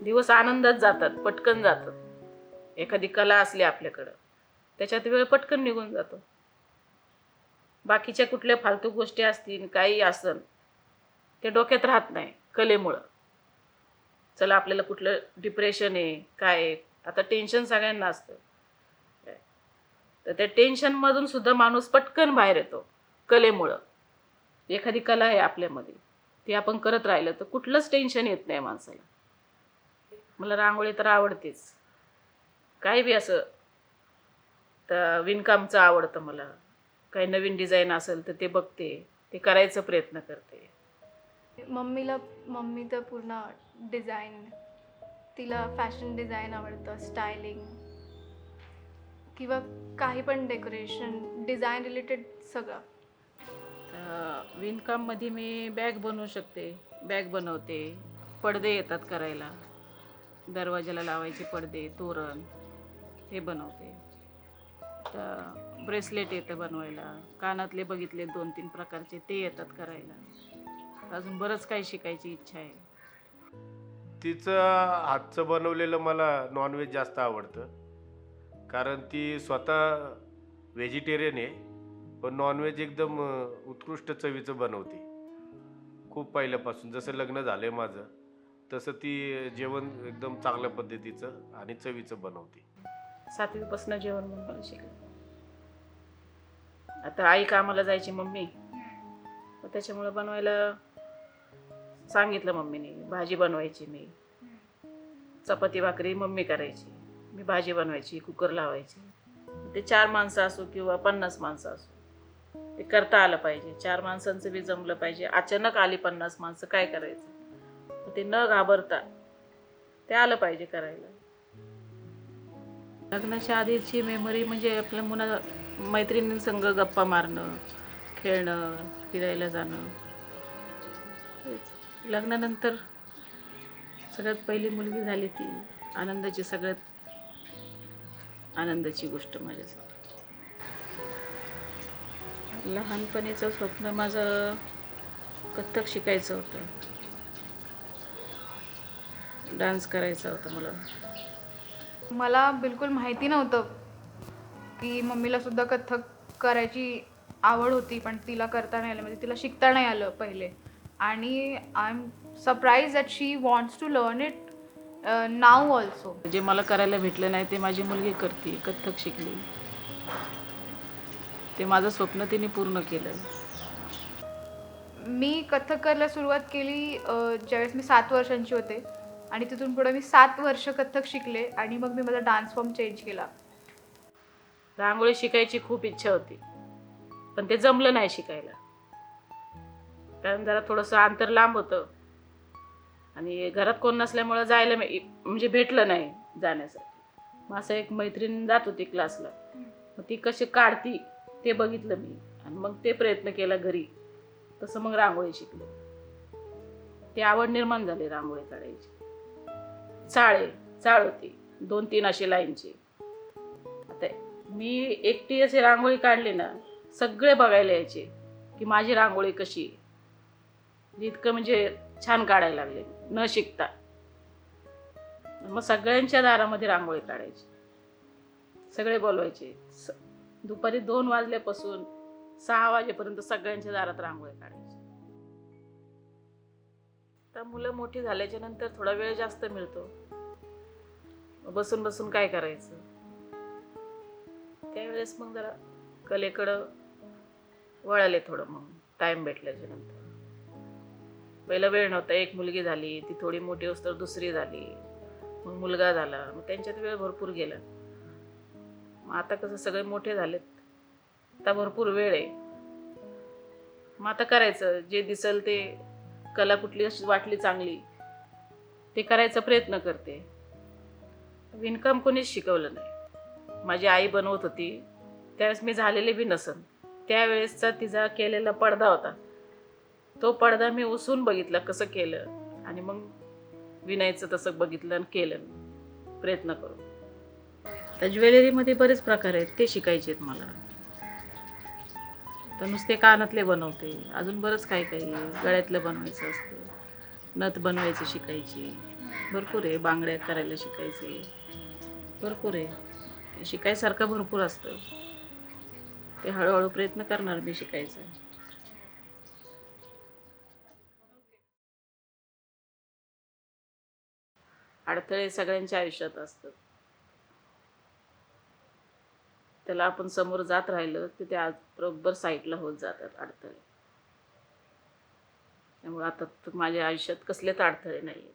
दिवस आनंदात जातात, पटकन जातात. एखादी कला असली आपल्याकडं त्याच्यात वेळ पटकन निघून जातो. बाकीच्या कुठल्या फालतू गोष्टी असतील, काही असन, ते डोक्यात राहत नाही कलेमुळं. चला आपल्याला कुठलं डिप्रेशन आहे, काय आहे, आता टेन्शन सगळ्यांना असतं. तर त्या टेन्शनमधून सुद्धा माणूस पटकन बाहेर येतो कलेमुळं. एखादी कला आहे आपल्यामध्ये, ती आपण करत राहिलं तर कुठलंच टेन्शन येत नाही माणसाला. मला रांगोळी तर आवडतेच. काही बी असं तर विणकामचं आवडतं मला. काही नवीन डिझाईन असेल तर ते बघते, ते करायचा प्रयत्न करते. मम्मी तर पूर्ण डिझाईन, तिला फॅशन डिझाईन आवडतं, स्टायलिंग किंवा काही पण डेकोरेशन डिझाईन रिलेटेड सगळं. विणकाममध्ये मी बॅग बनवू शकते, बॅग बनवते. पडदे येतात करायला, दरवाजाला लावायचे पडदे, तोरण हे बनवते. तर ब्रेसलेट येतं बनवायला, कानातले बघितले 2-3 प्रकारचे, ते येतात करायला. अजून बरंच काही शिकायची इच्छा आहे. तिचं हातचं बनवलेलं मला नॉनव्हेज जास्त आवडतं. कारण ती स्वतः व्हेजिटेरियन आहे, पण नॉनव्हेज एकदम उत्कृष्ट चवीचं बनवते. खूप पहिल्यापासून जसं लग्न झालंय माझं, तसं ती जेवण एकदम चांगल्या पद्धतीचं आणि चवीचं बनवते. 7वीपासून जेवण बनवायला शिकले. आता आई कामाला जायची मम्मी, मग त्याच्यामुळे बनवायला सांगितलं मम्मीने. भाजी बनवायची मी, चपाती भाकरी मम्मी करायची, मी भाजी बनवायची, कुकर लावायची. ते 4 माणसं असो किंवा 50 माणसं असो, ते करता आलं पाहिजे. 4 माणसांचं बी जमलं पाहिजे. अचानक आली 50 माणसं, काय करायचं? ते न घाबरता ते आलं पाहिजे करायला. लग्नाच्या आधीची मेमरी म्हणजे आपल्या मैत्रिणींसंग गप्पा मारणं, खेळणं, फिरायला जाणं. हेच. लग्नानंतर सगळ्यात पहिली मुलगी झाली, ती सगळ्यात आनंदाची गोष्ट माझ्यासाठी. लहानपणीचं स्वप्न माझं कथ्थक शिकायचं होतं, डान्स करायचा होता मला. मला बिलकुल माहिती नव्हतं की मम्मीला सुद्धा कथ्थक करायची आवड होती, पण तिला करता नाही आलं, म्हणजे तिला शिकता नाही आलं पहिले. आणि I am surprise that she wants to learn it now also. जे मला करायला भेटलं नाही ते माझी मुलगी करते, कथ्थक शिकली. ते माझं स्वप्न तिने पूर्ण केलं. मी कथ्थक करायला सुरुवात केली ज्यावेळेस मी 7 वर्षांची होते, आणि तिथून पुढे मी 7 वर्ष कथ्थक शिकले, आणि मग मी माझा डान्स फॉर्म चेंज केला. रांगोळी शिकायची खूप इच्छा होती, पण ते जमलं नाही शिकायला. कारण जरा थोडंसं अंतर लांब होतं आणि घरात कोण नसल्यामुळं जायला म्हणजे भेटलं नाही जाण्यासाठी. मग असं एक मैत्रीण जात होती क्लासला, मग ती कशी काढती ते बघितलं मी, आणि मग ते प्रयत्न केला घरी. तसं मग रांगोळी शिकले. ती आवड निर्माण झाली रांगोळी काढायची. चाळ होती 2-3 अशी लाईनची. आता मी एकटी अशी रांगोळी काढली ना, सगळे बघायला यायचे की माझी रांगोळी कशी आहे. इतकं म्हणजे छान काढायला लागले न शिकता. मग सगळ्यांच्या दारामध्ये रांगोळी काढायची, सगळे बोलवायचे. दुपारी 2 वाजल्यापासून 6 वाजेपर्यंत सगळ्यांच्या दारात रांगोळी काढायची. तर मुलं मोठी झाल्याच्या नंतर थोडा वेळ जास्त मिळतो, बसून बसून काय करायचं. त्यावेळेस मग जरा कलेकडं वळाले थोडं. मग टाइम भेटल्याच्या नंतर. पहिला वेळ नव्हता. एक मुलगी झाली, ती थोडी मोठी होस तर दुसरी झाली, मग मुलगा झाला, मग त्यांच्यात वेळ भरपूर गेला. मग आता कसं सगळे मोठे झालेत, आता भरपूर वेळ आहे. मग आता करायचं जे दिसल ते. कला कुठली अशी वाटली चांगली ते करायचा प्रयत्न करते. विणकाम कोणीच शिकवलं नाही. माझी आई बनवत होती त्यावेळेस मी झालेले बी नसन. त्यावेळेसचा तिचा केलेला पडदा होता, तो पडदा मी उसून बघितला कसं केलं, आणि मग विणायचं तसं बघितलं आणि केलं प्रयत्न करून. तर ज्वेलरीमध्ये बरेच प्रकार आहेत, ते शिकायचे आहेत मला. आता नुसते कानातले बनवते, अजून बरंच काही काही आहे. गळ्यातलं बनवायचं असतं, नथ बनवायची शिकायची, भरपूर आहे. बांगड्या करायला शिकायचे, भरपूर आहे. शिकायसारखं भरपूर असतं. ते हळूहळू प्रयत्न करणार मी शिकायचा. अडथळे सगळ्यांच्या आयुष्यात असतात. त्याला आपण समोर जात राहिलं तर ते आज बरोबर साईडला होत जातात अडथळे. त्यामुळे आता तर माझ्या आयुष्यात कसलेच अडथळे नाही आहेत.